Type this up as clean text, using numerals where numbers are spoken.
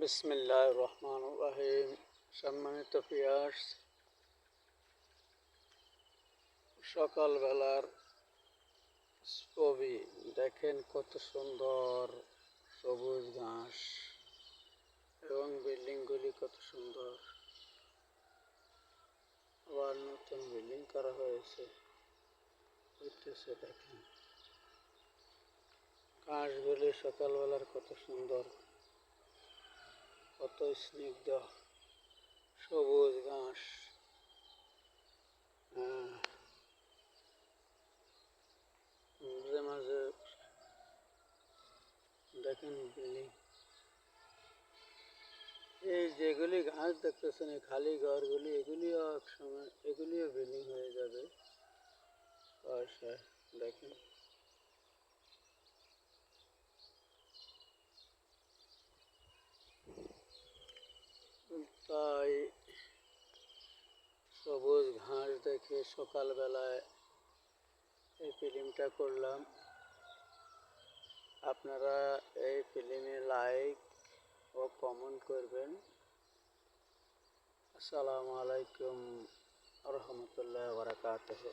বিসমিল্লাহির রহমানির রহিম। সম্মানিত ভিউয়ার্স, সকালবেলার ছবি দেখেন, কত সুন্দর সবুজ ঘাস এবং বিল্ডিংগুলি কত সুন্দর। আবার নতুন বিল্ডিং করা হয়েছে, দেখেন ঘাসগুলি সকালবেলার কত সুন্দর, কত স্নিগ্ধ সবুজ ঘাস। মাঝে মাঝে দেখেন বিল্ডিং, এই যেগুলি ঘাস দেখতেছেন, এই খালি ঘরগুলি, এগুলিও এক সময় এগুলিও বিল্ডিং হয়ে যাবে। দেখেন তাই সবুজ ঘাস দেখে সকালবেলায় এই ফিল্মটা করলাম। আপনারা এই ফিল্মে লাইক ও কমেন্ট করবেন। আসসালামু আলাইকুম রহমতুল্লাহ বারাকাতুহু।